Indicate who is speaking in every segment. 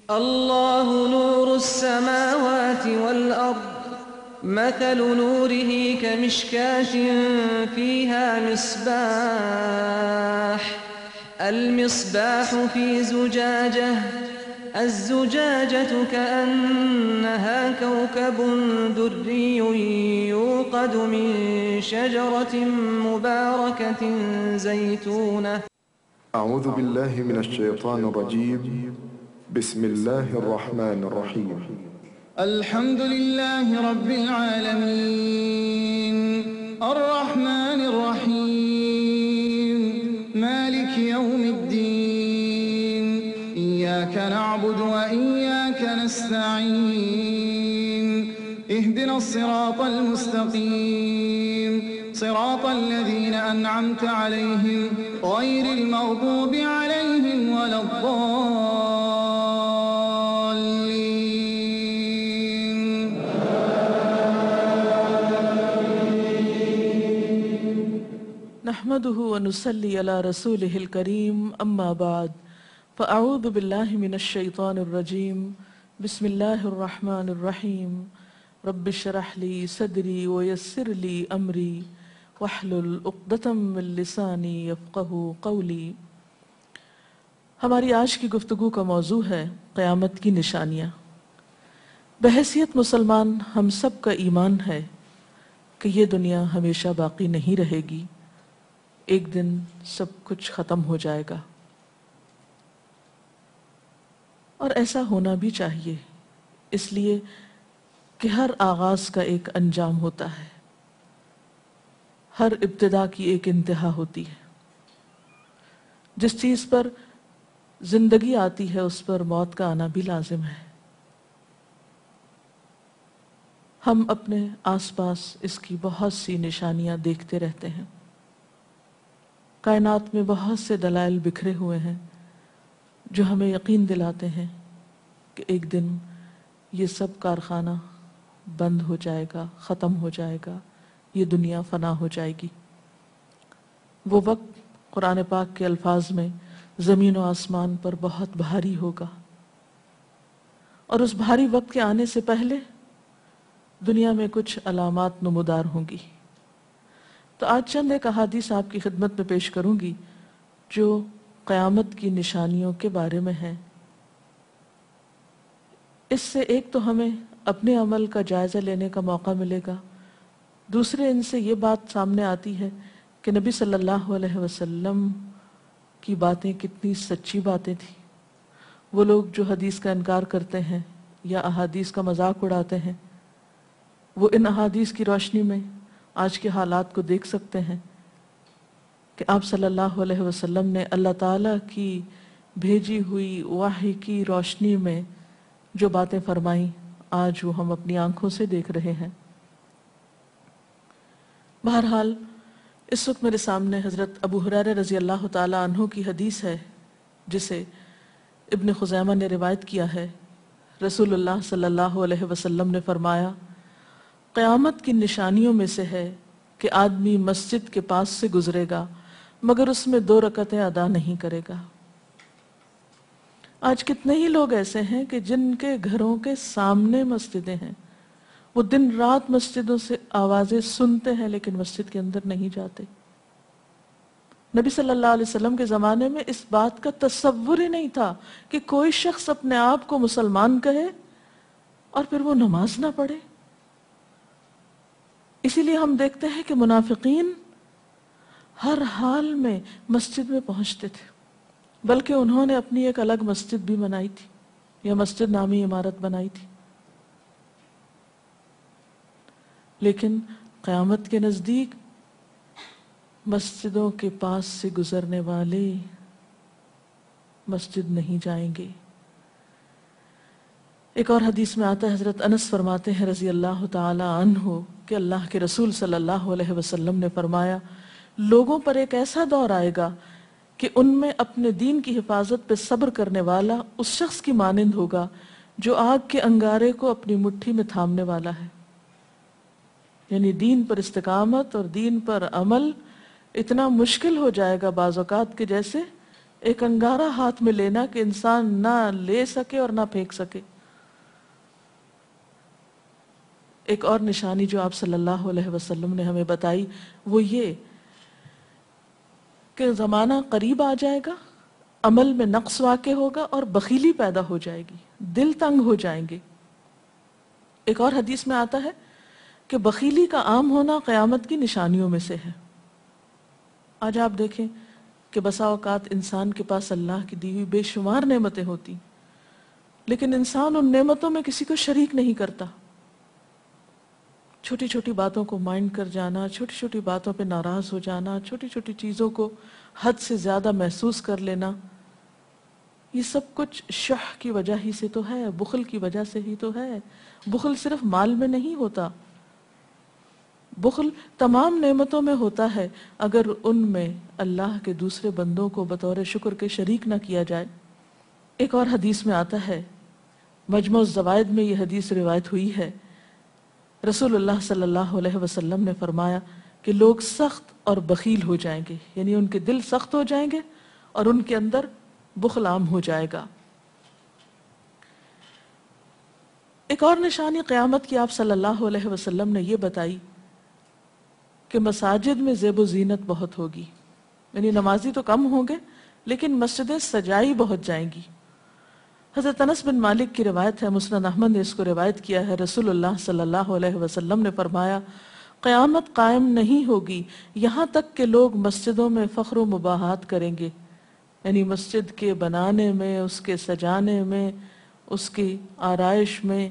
Speaker 1: الله نور السماوات والأرض مثل نوره كمشكاة فيها المصباح في زجاجة الزجاجة كأنها كوكب دري يوقد من شجرة مباركة زيتونة.
Speaker 2: أعوذ بالله من الشيطان الرجيم. بسم الله الرحمن الرحيم.
Speaker 3: الحمد لله رب العالمين الرحمن الرحيم مالك يوم الدين إياك نعبد وإياك نستعين اهدنا الصراط المستقيم صراط الذين أنعمت عليهم غير المغضوب عليهم ولا الضالين.
Speaker 4: نحمده ونصلي على رسوله الكريم أما بعد فأعوذ بالله من الشيطان الرجيم بسم الله الرحمن الرحيم رب اشرح لي صدري ويسر لي أمري واحلل عقدة من لساني يفقهوا قولي. ہماری آج کی گفتگو کا موضوع ہے قیامت کی نشانیاں۔ بحیثیت مسلمان ہم سب کا ایمان ہے کہ یہ دنیا ہمیشہ باقی نہیں رہے گی، ایک دن سب کچھ ختم ہو جائے گا، اور ایسا ہونا بھی چاہیے، اس لیے کہ ہر آغاز کا ایک انجام ہوتا ہے، ہر ابتدا کی ایک انتہا ہوتی ہے۔ جس چیز پر زندگی آتی ہے اس پر موت کا آنا بھی لازم ہے۔ ہم اپنے آس پاس اس کی بہت سی نشانیاں دیکھتے رہتے ہیں۔ کائنات میں بہت سے دلائل بکھرے ہوئے ہیں جو ہمیں یقین دلاتے ہیں کہ ایک دن یہ سب کارخانہ بند ہو جائے گا، ختم ہو جائے گا، یہ دنیا فنا ہو جائے گی۔ وہ وقت قرآن پاک کے الفاظ میں زمین و آسمان پر بہت بھاری ہوگا، اور اس بھاری وقت کے آنے سے پہلے دنیا میں کچھ علامات نمودار ہوں گی۔ تو آج چند ایک احادیث آپ کی خدمت میں پیش کروں گی جو قیامت کی نشانیوں کے بارے میں ہیں۔ اس سے ایک تو ہمیں اپنے عمل کا جائزہ لینے کا موقع ملے گا، دوسرے ان سے یہ بات سامنے آتی ہے کہ نبی صلی اللہ علیہ وسلم کی باتیں کتنی سچی باتیں تھیں۔ وہ لوگ جو حدیث کا انکار کرتے ہیں یا احادیث کا مذاق اڑاتے ہیں، وہ ان احادیث کی روشنی میں آج کے حالات کو دیکھ سکتے ہیں کہ آپ صلی اللہ علیہ وسلم نے اللہ تعالیٰ کی بھیجی ہوئی وحی کی روشنی میں جو باتیں فرمائیں آج وہ ہم اپنی آنکھوں سے دیکھ رہے ہیں۔ بہرحال اس وقت میرے سامنے حضرت ابو ہریرہ رضی اللہ تعالیٰ عنہ کی حدیث ہے جسے ابن خزیمہ نے روایت کیا ہے۔ رسول اللہ صلی اللہ علیہ وسلم نے فرمایا، قیامت کی نشانیوں میں سے ہے کہ آدمی مسجد کے پاس سے گزرے گا مگر اس میں 2 رکعتیں ادا نہیں کرے گا۔ آج کتنے ہی لوگ ایسے ہیں کہ جن کے گھروں کے سامنے مسجدیں ہیں، وہ دن رات مسجدوں سے آوازیں سنتے ہیں لیکن مسجد کے اندر نہیں جاتے۔ نبی صلی اللہ علیہ وسلم کے زمانے میں اس بات کا تصور ہی نہیں تھا کہ کوئی شخص اپنے آپ کو مسلمان کہے اور پھر وہ نماز نہ پڑھے۔ اسی لیے ہم دیکھتے ہیں کہ منافقین ہر حال میں مسجد میں پہنچتے تھے، بلکہ انہوں نے اپنی ایک الگ مسجد بھی بنائی تھی یا مسجد نامی عمارت بنائی تھی۔ لیکن قیامت کے نزدیک مسجدوں کے پاس سے گزرنے والے مسجد نہیں جائیں گے۔ ایک اور حدیث میں آتا ہے، حضرت انس فرماتے ہیں رضی اللہ تعالی عنہ کہ اللہ کے رسول صلی اللہ علیہ وسلم نے فرمایا، لوگوں پر ایک ایسا دور آئے گا کہ ان میں اپنے دین کی حفاظت پہ صبر کرنے والا اس شخص کی مانند ہوگا جو آگ کے انگارے کو اپنی مٹھی میں تھامنے والا ہے۔ یعنی دین پر استقامت اور دین پر عمل اتنا مشکل ہو جائے گا بعض اوقات کہ جیسے ایک انگارہ ہاتھ میں لینا کہ انسان نہ لے سکے اور نہ پھینک سکے۔ ایک اور نشانی جو آپ صلی اللہ علیہ وسلم نے ہمیں بتائی وہ یہ کہ زمانہ قریب آ جائے گا، عمل میں نقص واقع ہوگا اور بخیلی پیدا ہو جائے گی، دل تنگ ہو جائیں گے۔ ایک اور حدیث میں آتا ہے کہ بخیلی کا عام ہونا قیامت کی نشانیوں میں سے ہے۔ آج آپ دیکھیں کہ بسا اوقات انسان کے پاس اللہ کی دی ہوئی بے شمار نعمتیں ہوتی، لیکن انسان ان نعمتوں میں کسی کو شریک نہیں کرتا۔ چھوٹی چھوٹی باتوں کو مائنڈ کر جانا، چھوٹی چھوٹی باتوں پہ ناراض ہو جانا، چھوٹی چھوٹی چیزوں کو حد سے زیادہ محسوس کر لینا، یہ سب کچھ شح کی وجہ ہی سے تو ہے، بخل کی وجہ سے ہی تو ہے۔ بخل صرف مال میں نہیں ہوتا، بخل تمام نعمتوں میں ہوتا ہے اگر ان میں اللہ کے دوسرے بندوں کو بطور شکر کے شریک نہ کیا جائے۔ ایک اور حدیث میں آتا ہے، مجموع الزوائد میں یہ حدیث روایت ہوئی ہے، رسول اللہ صلی اللہ علیہ وسلم نے فرمایا کہ لوگ سخت اور بخیل ہو جائیں گے، یعنی ان کے دل سخت ہو جائیں گے اور ان کے اندر بخل عام ہو جائے گا۔ ایک اور نشانی قیامت کی آپ صلی اللہ علیہ وسلم نے یہ بتائی کہ مساجد میں زیب و زینت بہت ہوگی، یعنی نمازی تو کم ہوں گے لیکن مسجدیں سجائی بہت جائیں گی۔ حضرت انس بن مالک کی روایت ہے، مسند احمد نے اس کو روایت کیا ہے، رسول اللہ صلی اللہ علیہ وسلم نے فرمایا قیامت قائم نہیں ہوگی یہاں تک کہ لوگ مسجدوں میں فخر و مباحات کریں گے، یعنی مسجد کے بنانے میں، اس کے سجانے میں، اس کی آرائش میں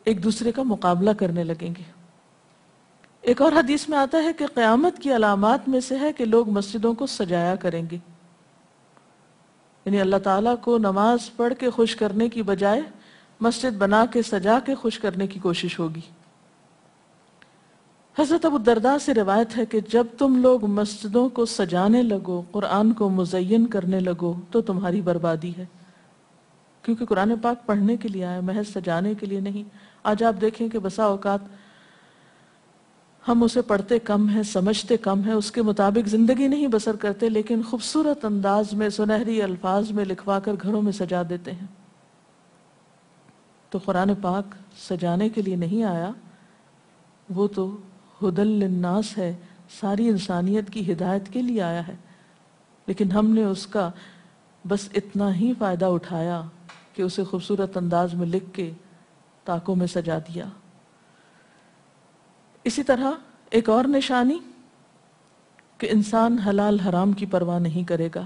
Speaker 4: ایک دوسرے کا مقابلہ کرنے لگیں گے۔ ایک اور حدیث میں آتا ہے کہ قیامت کی علامات میں سے ہے کہ لوگ مسجدوں کو سجایا کریں گے، یعنی اللہ تعالیٰ کو نماز پڑھ کے خوش کرنے کی بجائے مسجد بنا کے سجا کے خوش کرنے کی کوشش ہوگی۔ حضرت ابو الدرداء سے روایت ہے کہ جب تم لوگ مسجدوں کو سجانے لگو، قرآن کو مزین کرنے لگو تو تمہاری بربادی ہے، کیونکہ قرآن پاک پڑھنے کے لیے آیا، محض سجانے کے لیے نہیں۔ آج آپ دیکھیں کہ بسا اوقات ہم اسے پڑھتے کم ہیں، سمجھتے کم ہیں، اس کے مطابق زندگی نہیں بسر کرتے، لیکن خوبصورت انداز میں سنہری الفاظ میں لکھوا کر گھروں میں سجا دیتے ہیں۔ تو قرآن پاک سجانے کے لیے نہیں آیا، وہ تو ہدی للناس ہے، ساری انسانیت کی ہدایت کے لیے آیا ہے، لیکن ہم نے اس کا بس اتنا ہی فائدہ اٹھایا کہ اسے خوبصورت انداز میں لکھ کے طاقوں میں سجا دیا۔ اسی طرح ایک اور نشانی کہ انسان حلال حرام کی پرواہ نہیں کرے گا۔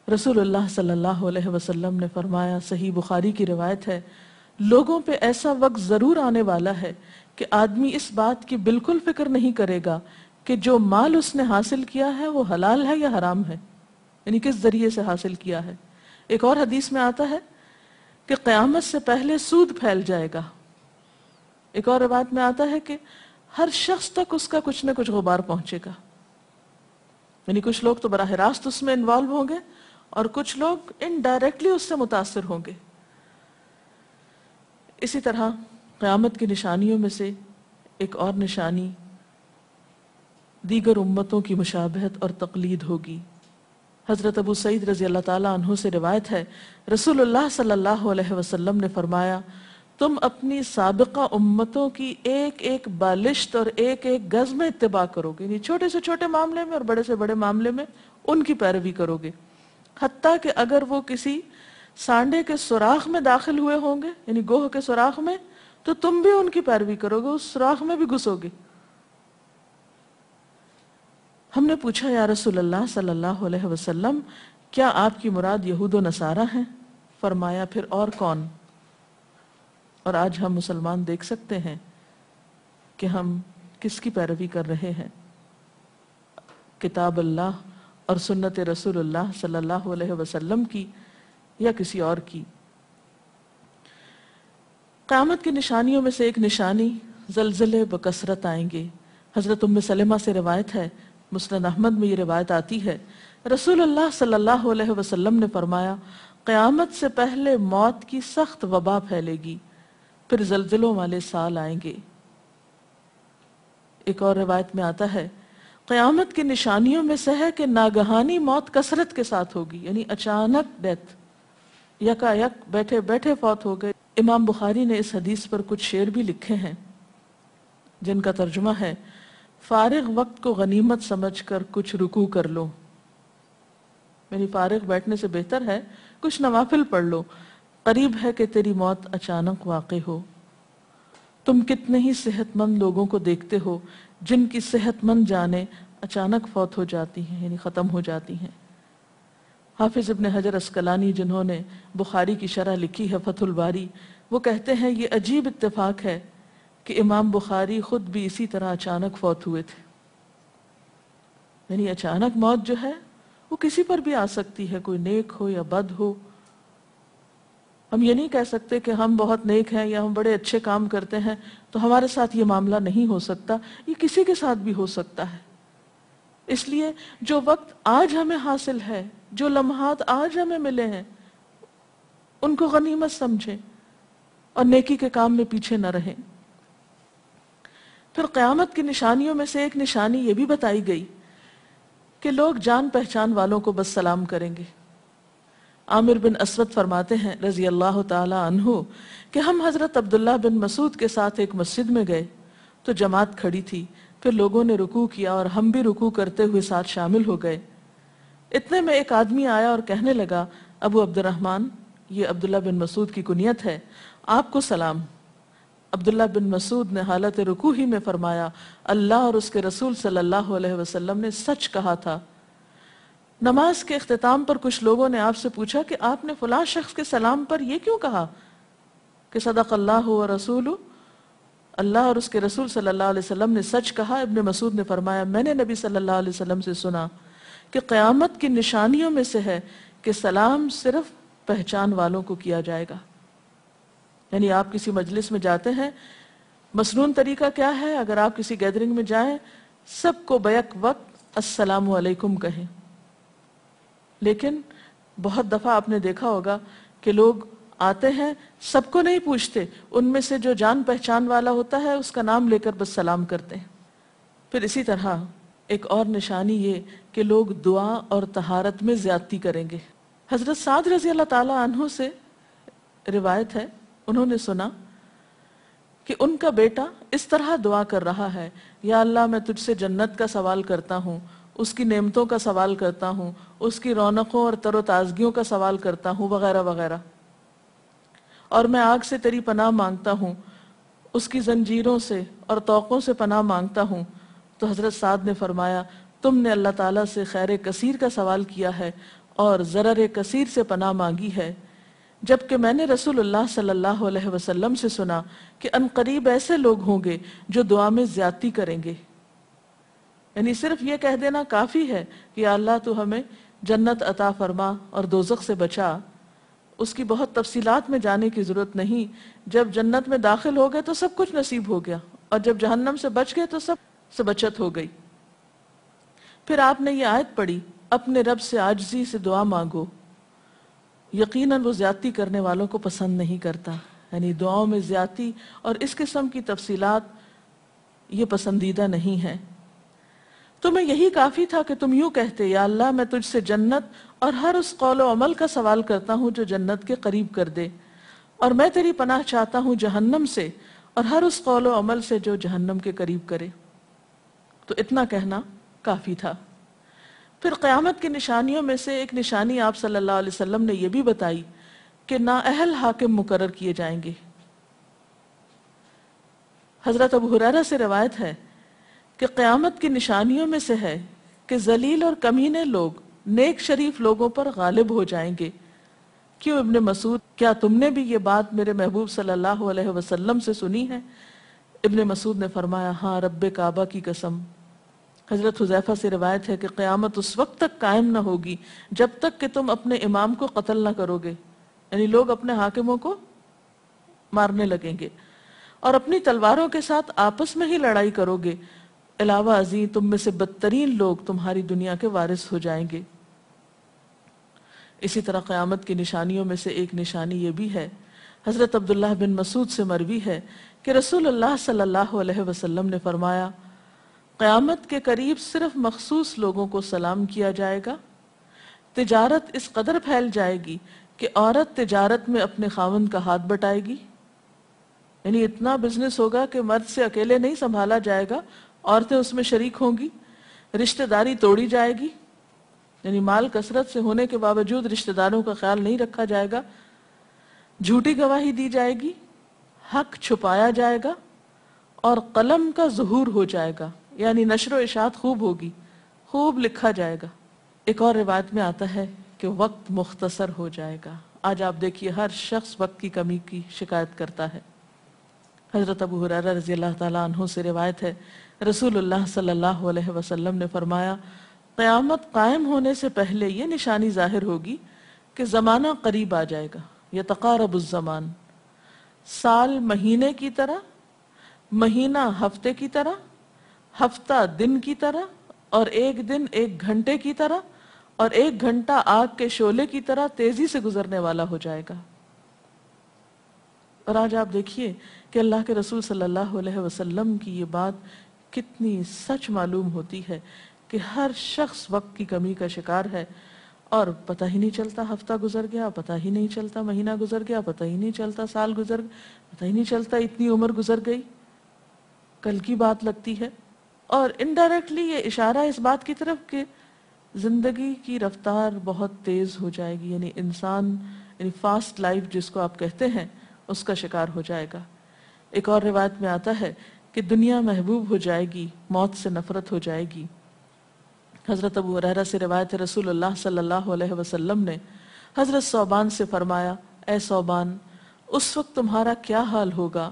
Speaker 4: رسول اللہ صلی اللہ علیہ وسلم نے فرمایا، صحیح بخاری کی روایت ہے، لوگوں پہ ایسا وقت ضرور آنے والا ہے کہ آدمی اس بات کی بالکل فکر نہیں کرے گا کہ جو مال اس نے حاصل کیا ہے وہ حلال ہے یا حرام ہے، یعنی کس ذریعے سے حاصل کیا ہے۔ ایک اور حدیث میں آتا ہے کہ قیامت سے پہلے سود پھیل جائے گا۔ ایک اور روایت میں آتا ہے کہ ہر شخص تک اس کا کچھ نہ کچھ غبار پہنچے گا، یعنی کچھ لوگ تو براہ راست اس میں انوالو ہوں گے اور کچھ لوگ انڈائریکٹلی اس سے متاثر ہوں گے۔ اسی طرح قیامت کی نشانیوں میں سے ایک اور نشانی دیگر امتوں کی مشابہت اور تقلید ہوگی۔ حضرت ابو سعید رضی اللہ تعالیٰ عنہ سے روایت ہے، رسول اللہ صلی اللہ علیہ وسلم نے فرمایا، تم اپنی سابقہ امتوں کی ایک ایک بالشت اور ایک ایک گز میں اتباع کرو گے، یعنی چھوٹے سے چھوٹے معاملے میں اور بڑے سے بڑے معاملے میں ان کی پیروی کرو گے، حتیٰ کہ اگر وہ کسی سانڈے کے سوراخ میں داخل ہوئے ہوں گے، یعنی گوہ کے سوراخ میں، تو تم بھی ان کی پیروی کرو گے، اس سوراخ میں بھی گھسو گے۔ ہم نے پوچھا، یا رسول اللہ صلی اللہ علیہ وسلم، کیا آپ کی مراد یہود و نصارہ ہیں؟ فرمایا، پھر اور کون؟ اور آج ہم مسلمان دیکھ سکتے ہیں کہ ہم کس کی پیروی کر رہے ہیں، کتاب اللہ اور سنت رسول اللہ صلی اللہ علیہ وسلم کی یا کسی اور کی۔ قیامت کی نشانیوں میں سے ایک نشانی زلزلے بکثرت آئیں گے۔ حضرت ام سلمہ سے روایت ہے، مسند احمد میں یہ روایت آتی ہے، رسول اللہ صلی اللہ علیہ وسلم نے فرمایا، قیامت سے پہلے موت کی سخت وبا پھیلے گی، پھر زلزلوں والے سال آئیں گے۔ ایک اور روایت میں آتا ہے، قیامت کی نشانیوں میں سے ہے کہ ناگہانی موت کثرت کے ساتھ ہوگی، یعنی اچانک ڈیتھ، یکا یک بیٹھے بیٹھے فوت ہو گئے۔ امام بخاری نے اس حدیث پر کچھ شعر بھی لکھے ہیں جن کا ترجمہ ہے: فارغ وقت کو غنیمت سمجھ کر کچھ رکوع کر لو، یعنی فارغ بیٹھنے سے بہتر ہے کچھ نوافل پڑھ لو، قریب ہے کہ تیری موت اچانک واقع ہو۔ تم کتنے ہی صحت مند لوگوں کو دیکھتے ہو جن کی صحت مند جانیں اچانک فوت ہو جاتی ہیں، یعنی ختم ہو جاتی ہیں۔ حافظ ابن حجر عسقلانی جنہوں نے بخاری کی شرح لکھی ہے فتح الباری، وہ کہتے ہیں یہ عجیب اتفاق ہے کہ امام بخاری خود بھی اسی طرح اچانک فوت ہوئے تھے۔ یعنی اچانک موت جو ہے وہ کسی پر بھی آ سکتی ہے، کوئی نیک ہو یا بد ہو۔ ہم یہ نہیں کہہ سکتے کہ ہم بہت نیک ہیں یا ہم بڑے اچھے کام کرتے ہیں تو ہمارے ساتھ یہ معاملہ نہیں ہو سکتا، یہ کسی کے ساتھ بھی ہو سکتا ہے۔ اس لیے جو وقت آج ہمیں حاصل ہے، جو لمحات آج ہمیں ملے ہیں، ان کو غنیمت سمجھیں اور نیکی کے کام میں پیچھے نہ رہیں۔ پھر قیامت کی نشانیوں میں سے ایک نشانی یہ بھی بتائی گئی کہ لوگ جان پہچان والوں کو بس سلام کریں گے۔ عامر بن اسود فرماتے ہیں رضی اللہ تعالی عنہ کہ ہم حضرت عبداللہ بن مسعود کے ساتھ ایک مسجد میں گئے تو جماعت کھڑی تھی، پھر لوگوں نے رکوع کیا اور ہم بھی رکوع کرتے ہوئے ساتھ شامل ہو گئے۔ اتنے میں ایک آدمی آیا اور کہنے لگا: ابو عبد الرحمن، یہ عبداللہ بن مسعود کی کنیت ہے، آپ کو سلام۔ عبداللہ بن مسعود نے حالت رکوع ہی میں فرمایا: اللہ اور اس کے رسول صلی اللہ علیہ وسلم نے سچ کہا تھا۔ نماز کے اختتام پر کچھ لوگوں نے آپ سے پوچھا کہ آپ نے فلاں شخص کے سلام پر یہ کیوں کہا کہ صدق اللہ و رسول، اللہ اور اس کے رسول صلی اللہ علیہ وسلم نے سچ کہا۔ ابن مسعود نے فرمایا: میں نے نبی صلی اللہ علیہ وسلم سے سنا کہ قیامت کی نشانیوں میں سے ہے کہ سلام صرف پہچان والوں کو کیا جائے گا۔ یعنی آپ کسی مجلس میں جاتے ہیں، مسنون طریقہ کیا ہے؟ اگر آپ کسی گیدرنگ میں جائیں، سب کو بیک وقت السلام علیکم کہیں۔ لیکن بہت دفعہ آپ نے دیکھا ہوگا کہ لوگ آتے ہیں، سب کو نہیں پوچھتے، ان میں سے جو جان پہچان والا ہوتا ہے اس کا نام لے کر بس سلام کرتے ہیں۔ پھر اسی طرح ایک اور نشانی یہ کہ لوگ دعا اور طہارت میں زیادتی کریں گے۔ حضرت سعد رضی اللہ تعالی عنہ سے روایت ہے، انہوں نے سنا کہ ان کا بیٹا اس طرح دعا کر رہا ہے: یا اللہ، میں تجھ سے جنت کا سوال کرتا ہوں، اس کی نعمتوں کا سوال کرتا ہوں، اس کی رونقوں اور تر و تازگیوں کا سوال کرتا ہوں، وغیرہ وغیرہ، اور میں آگ سے تیری پناہ مانگتا ہوں، اس کی زنجیروں سے اور طوقوں سے پناہ مانگتا ہوں۔ تو حضرت سعد نے فرمایا: تم نے اللہ تعالیٰ سے خیر کثیر کا سوال کیا ہے اور ضرر کثیر سے پناہ مانگی ہے، جبکہ میں نے رسول اللہ صلی اللہ علیہ وسلم سے سنا کہ ان قریب ایسے لوگ ہوں گے جو دعا میں زیادتی کریں گے۔ یعنی صرف یہ کہہ دینا کافی ہے کہ یا اللہ تو ہمیں جنت عطا فرما اور دوزخ سے بچا، اس کی بہت تفصیلات میں جانے کی ضرورت نہیں۔ جب جنت میں داخل ہو گئے تو سب کچھ نصیب ہو گیا، اور جب جہنم سے بچ گئے تو سب سے بچت ہو گئی۔ پھر آپ نے یہ آیت پڑھی: اپنے رب سے عاجزی سے دعا مانگو، یقیناً وہ زیادتی کرنے والوں کو پسند نہیں کرتا۔ یعنی دعاؤں میں زیادتی اور اس قسم کی تفصیلات یہ پسندیدہ نہیں ہیں۔ تمہیں یہی کافی تھا کہ تم یوں کہتے: یا اللہ، میں تجھ سے جنت اور ہر اس قول و عمل کا سوال کرتا ہوں جو جنت کے قریب کر دے، اور میں تیری پناہ چاہتا ہوں جہنم سے اور ہر اس قول و عمل سے جو جہنم کے قریب کرے۔ تو اتنا کہنا کافی تھا۔ پھر قیامت کی نشانیوں میں سے ایک نشانی آپ صلی اللہ علیہ وسلم نے یہ بھی بتائی کہ نااہل حاکم مقرر کیے جائیں گے۔ حضرت ابو ہریرہ سے روایت ہے کہ قیامت کی نشانیوں میں سے ہے کہ ذلیل اور کمینے لوگ نیک شریف لوگوں پر غالب ہو جائیں گے۔ کیوں ابن مسعود، کیا تم نے بھی یہ بات میرے محبوب صلی اللہ علیہ وسلم سے سنی ہے؟ ابن مسعود نے فرمایا: ہاں، رب کعبہ کی قسم۔ حضرت حذیفہ سے روایت ہے کہ قیامت اس وقت تک قائم نہ ہوگی جب تک کہ تم اپنے امام کو قتل نہ کرو گے، یعنی لوگ اپنے حاکموں کو مارنے لگیں گے اور اپنی تلواروں کے ساتھ آپس میں ہی لڑائی کرو گے، علاوہ ازیں تم میں سے بدترین لوگ تمہاری دنیا کے وارث ہو جائیں گے۔ اسی طرح قیامت کی نشانیوں میں سے ایک نشانی یہ بھی ہے، حضرت عبداللہ بن مسعود سے مروی ہے کہ رسول اللہ صلی اللہ علیہ وسلم نے فرمایا: قیامت کے قریب صرف مخصوص لوگوں کو سلام کیا جائے گا. تجارت اس قدر پھیل جائے گی کہ عورت تجارت میں اپنے خاوند کا ہاتھ بٹائے گی. یعنی اتنا بزنس ہوگا کہ مرد سے اکیلے نہیں سنبھالا جائے گا، عورتیں اس میں شریک ہوں گی. رشتہ داری توڑی جائے گی، یعنی مال کثرت سے ہونے کے باوجود رشتہ داروں کا خیال نہیں رکھا جائے گا. جھوٹی گواہی دی جائے گی، حق چھپایا جائے گا، اور قلم کا ظہور ہو جائے گا، یعنی نشر و اشاعت خوب ہوگی، خوب لکھا جائے گا. ایک اور روایت میں آتا ہے کہ وقت مختصر ہو جائے گا. آج آپ دیکھیے ہر شخص وقت کی کمی کی شکایت کرتا ہے. حضرت ابو ہریرہ رضی اللہ تعالیٰ عنہ سے روایت ہے، رسول اللہ صلی اللہ علیہ وسلم نے فرمایا، قیامت قائم ہونے سے پہلے یہ نشانی ظاہر ہوگی کہ زمانہ قریب آ جائے گا. یتقارب الزمان، سال مہینے کی طرح، مہینہ ہفتے کی طرح، ہفتہ دن کی طرح، اور ایک دن ایک گھنٹے کی طرح، اور ایک گھنٹہ آگ کے شعلے کی طرح تیزی سے گزرنے والا ہو جائے گا. اور آج آپ دیکھیے کہ اللہ کے رسول صلی اللہ علیہ وسلم کی یہ بات کتنی سچ معلوم ہوتی ہے کہ ہر شخص وقت کی کمی کا شکار ہے، اور پتہ ہی نہیں چلتا ہفتہ گزر گیا، پتہ ہی نہیں چلتا مہینہ گزر گیا، پتہ ہی نہیں چلتا سال گزر گیا، پتہ ہی نہیں چلتا اتنی عمر گزر گئی. کل کی بات لگتی ہے. اور انڈائریکٹلی یہ اشارہ اس بات کی طرف کہ زندگی کی رفتار بہت تیز ہو جائے گی، یعنی انسان یعنی فاسٹ لائف جس کو آپ کہتے ہیں اس کا شکار ہو جائے گا. ایک اور روایت میں آتا ہے کہ دنیا محبوب ہو جائے گی، موت سے نفرت ہو جائے گی. حضرت ابو ہریرہ سے روایت ہے، رسول اللہ صلی اللہ علیہ وسلم نے حضرت ثوبان سے فرمایا، اے ثوبان، اس وقت تمہارا کیا حال ہوگا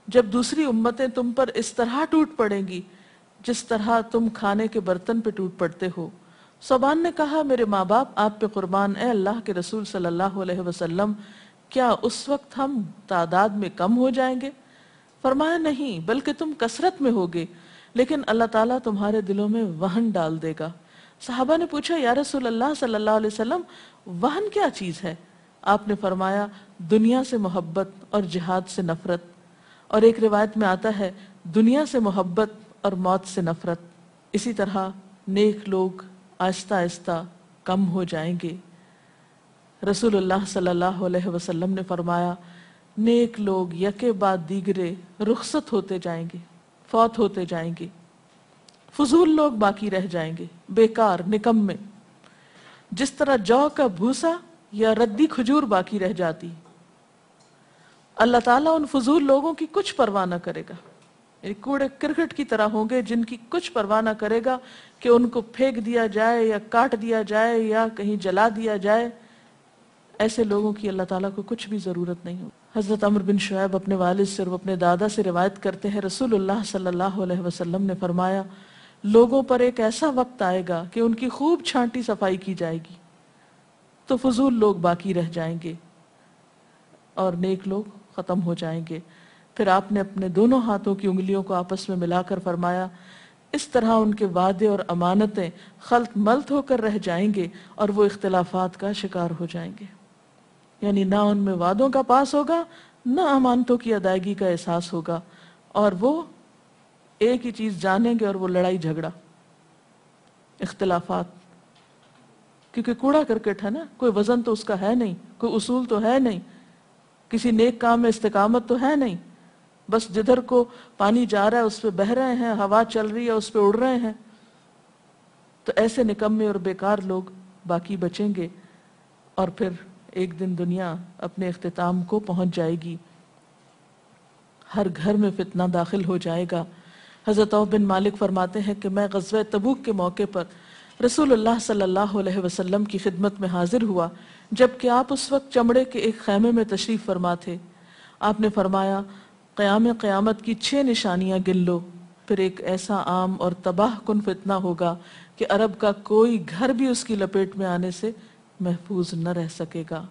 Speaker 4: جب دوسری امتیں تم پر اس طرح ٹوٹ پڑیں گی جس طرح تم کھانے کے برتن پہ ٹوٹ پڑتے ہو. ثوبان نے کہا، میرے ماں باپ آپ پہ قربان، اے اللہ کے رسول صلی اللہ علیہ وسلم، کیا اس وقت ہم تعداد میں کم ہو جائیں گے؟ فرمایا، نہیں، بلکہ تم کثرت میں ہوگے، لیکن اللہ تعالیٰ تمہارے دلوں میں وہن ڈال دے گا. صحابہ نے پوچھا، یا رسول اللہ صلی اللہ علیہ وسلم، وہن کیا چیز ہے؟ آپ نے فرمایا، دنیا سے محبت اور جہاد سے نفرت. اور ایک روایت میں آتا ہے، دنیا سے محبت اور موت سے نفرت. اسی طرح نیک لوگ آہستہ آہستہ کم ہو جائیں گے. رسول اللہ صلی اللہ علیہ وسلم نے فرمایا، نیک لوگ یکے بعد دیگرے رخصت ہوتے جائیں گے، فوت ہوتے جائیں گے. فضول لوگ باقی رہ جائیں گے، بیکار، نکمے، جس طرح جو کا بھوسا یا ردی کھجور باقی رہ جاتی. اللہ تعالیٰ ان فضول لوگوں کی کچھ پرواہ نہ کرے گا، یعنی کوڑے کرکٹ کی طرح ہوں گے جن کی کچھ پرواہ نہ کرے گا کہ ان کو پھینک دیا جائے یا کاٹ دیا جائے یا کہیں جلا دیا جائے. ایسے لوگوں کی اللہ تعالیٰ کو کچھ بھی ضرورت نہیں ہو. حضرت عمرو بن شعیب اپنے والد سے اور اپنے دادا سے روایت کرتے ہیں، رسول اللہ صلی اللہ علیہ وسلم نے فرمایا، لوگوں پر ایک ایسا وقت آئے گا کہ ان کی خوب چھانٹی صفائی کی جائے گی تو فضول لوگ باقی رہ جائیں گے اور نیک لوگ ختم ہو جائیں گے. پھر آپ نے اپنے دونوں ہاتھوں کی انگلیوں کو آپس میں ملا کر فرمایا، اس طرح ان کے وعدے اور امانتیں خلط ملط ہو کر رہ جائیں گے اور وہ اختلافات کا شکار ہو جائیں گے. یعنی نہ ان میں وعدوں کا پاس ہوگا، نہ امانتوں کی ادائیگی کا احساس ہوگا، اور وہ ایک ہی چیز جانیں گے اور وہ لڑائی جھگڑا، اختلافات. کیونکہ کوڑا کرکٹ ہے نا، کوئی وزن تو اس کا ہے نہیں، کوئی اصول تو ہے نہیں، کسی نیک کام میں استقامت تو ہے نہیں، بس جدھر کو پانی جا رہا ہے اس پہ بہ رہے ہیں، ہوا چل رہی ہے اس پہ اڑ رہے ہیں. تو ایسے نکمے اور بیکار لوگ باقی بچیں گے، اور پھر ایک دن دنیا اپنے اختتام کو پہنچ جائے گی. ہر گھر میں فتنہ داخل ہو جائے گا. حضرت عوف بن مالک فرماتے ہیں کہ میں غزوہ تبوک کے موقع پر رسول اللہ صلی اللہ علیہ وسلم کی خدمت میں حاضر ہوا جبکہ آپ اس وقت چمڑے کے ایک خیمے میں تشریف فرما تھے. آپ نے فرمایا، قیامت کی 6 نشانیاں گن لو. پھر ایک ایسا عام اور تباہ کن فتنہ ہوگا کہ عرب کا کوئی گھر بھی اس کی لپیٹ میں آنے سے محفوظ نہ رہ سکے گا.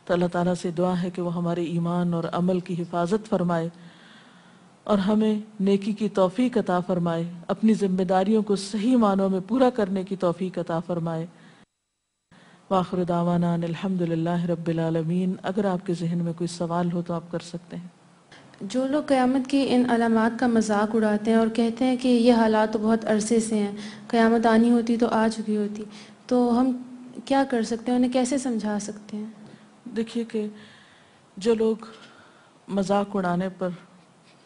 Speaker 4: تو اللہ تعالیٰ سے دعا ہے کہ وہ ہمارے ایمان اور عمل کی حفاظت فرمائے اور ہمیں نیکی کی توفیق عطا فرمائے، اپنی ذمہ داریوں کو صحیح معنوں میں پورا کرنے کی توفیق عطا فرمائے. وآخر دعوانا ان الحمد للہ رب العالمین. اگر آپ کے ذہن میں کوئی سوال ہو تو آپ کر سکتے ہیں.
Speaker 5: جو لوگ قیامت کی ان علامات کا مذاق اڑاتے ہیں اور کہتے ہیں کہ یہ حالات تو بہت عرصے سے ہیں، قیامت آنی ہوتی تو آ چکی ہوتی، تو ہم کیا کر سکتے ہیں، انہیں کیسے سمجھا سکتے ہیں؟
Speaker 4: دیکھیے کہ جو لوگ مذاق اڑانے پر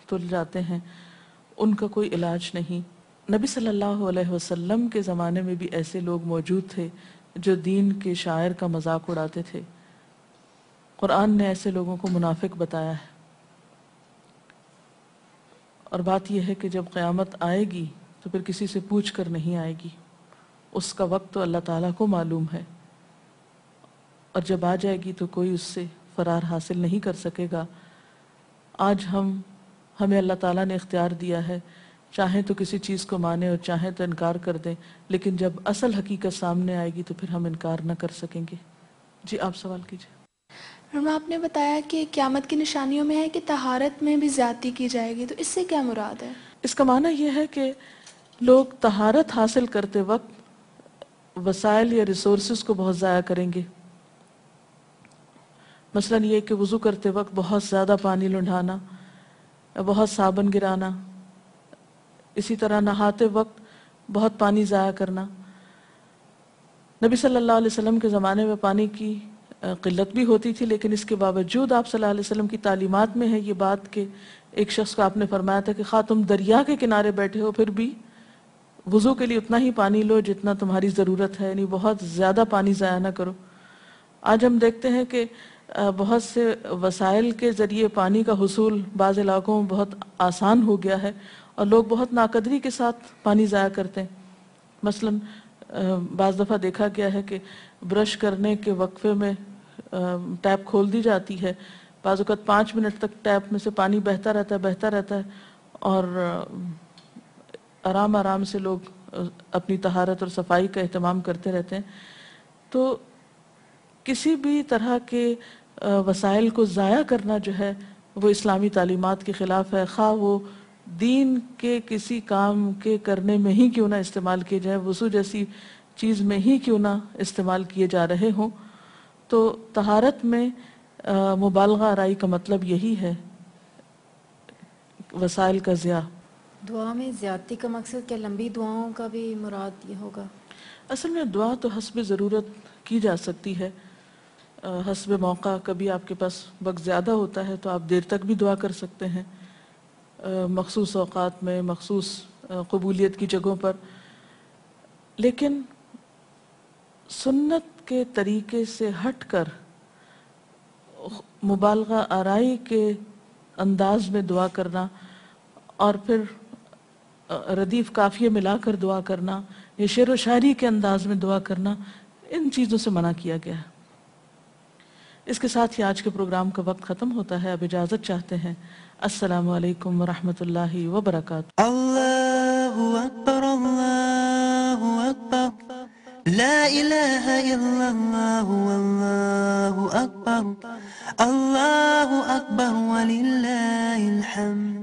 Speaker 4: تل جاتے ہیں ان کا کوئی علاج نہیں. نبی صلی اللہ علیہ وسلم کے زمانے میں بھی ایسے لوگ موجود تھے جو دین کے شاعر کا مذاق اڑاتے تھے. قرآن نے ایسے لوگوں کو منافق بتایا ہے. اور بات یہ ہے کہ جب قیامت آئے گی تو پھر کسی سے پوچھ کر نہیں آئے گی، اس کا وقت تو اللہ تعالیٰ کو معلوم ہے، اور جب آ جائے گی تو کوئی اس سے فرار حاصل نہیں کر سکے گا. آج ہمیں اللہ تعالیٰ نے اختیار دیا ہے، چاہیں تو کسی چیز کو مانیں اور چاہیں تو انکار کر دیں، لیکن جب اصل حقیقت سامنے آئے گی تو پھر ہم انکار نہ کر سکیں گے. جی آپ سوال کیجیے.
Speaker 6: آپ نے بتایا کہ قیامت کی نشانیوں میں ہے کہ طہارت میں بھی زیادتی کی جائے گی، تو اس سے کیا مراد ہے؟
Speaker 4: اس کا معنی یہ ہے کہ لوگ طہارت حاصل کرتے وقت وسائل یا ریسورسز کو بہت ضائع کریں گے. مثلا یہ کہ وضو کرتے وقت بہت زیادہ پانی لنڈھانا، بہت صابن گرانا، اسی طرح نہاتے وقت بہت پانی ضائع کرنا. نبی صلی اللہ علیہ وسلم کے زمانے میں پانی کی قلت بھی ہوتی تھی، لیکن اس کے باوجود آپ صلی اللہ علیہ وسلم کی تعلیمات میں ہے یہ بات کہ ایک شخص کو آپ نے فرمایا تھا کہ خواہ تم دریا کے کنارے بیٹھے ہو پھر بھی وضو کے لیے اتنا ہی پانی لو جتنا تمہاری ضرورت ہے، یعنی بہت زیادہ پانی ضائع نہ کرو. آج ہم دیکھتے ہیں کہ بہت سے وسائل کے ذریعے پانی کا حصول بعض علاقوں میں بہت آسان ہو گیا ہے اور لوگ بہت ناقدری کے ساتھ پانی ضائع کرتے ہیں. مثلا بعض دفعہ دیکھا گیا ہے کہ برش کرنے کے وقفے میں ٹیپ کھول دی جاتی ہے، بعض اوقات 5 منٹ تک ٹیپ میں سے پانی بہتا رہتا ہے اور آرام آرام سے لوگ اپنی طہارت اور صفائی کا اہتمام کرتے رہتے ہیں. تو کسی بھی طرح کے وسائل کو ضائع کرنا جو ہے وہ اسلامی تعلیمات کے خلاف ہے، خواہ وہ دین کے کسی کام کے کرنے میں ہی کیوں نہ استعمال کیے جائیں، وضو جیسی چیز میں ہی کیوں نہ استعمال کیے جا رہے ہوں. تو طہارت میں مبالغہ آرائی کا مطلب یہی ہے، وسائل کا ضیاع.
Speaker 7: دعا میں زیادتی کا مقصد کیا لمبی دعاؤں کا بھی مراد یہ ہوگا؟
Speaker 4: اصل میں دعا تو حسب ضرورت کی جا سکتی ہے، حسب موقع. کبھی آپ کے پاس وقت زیادہ ہوتا ہے تو آپ دیر تک بھی دعا کر سکتے ہیں، مخصوص اوقات میں، مخصوص قبولیت کی جگہوں پر. لیکن سنت کے طریقے سے ہٹ کر مبالغہ آرائی کے انداز میں دعا کرنا اور پھر ردیف قافیے ملا کر دعا کرنا یا شعر و شاعری کے انداز میں دعا کرنا، ان چیزوں سے منع کیا گیا ہے. اس کے ساتھ ہی آج کے پروگرام کا وقت ختم ہوتا ہے. اب اجازت چاہتے ہیں. السلام علیکم ورحمۃ اللہ وبرکاتہ.
Speaker 8: اللہ اکبر اللہ اکبر لا الہ الا اللہ واللہ اکبر اللہ اکبر وللہ الحمد.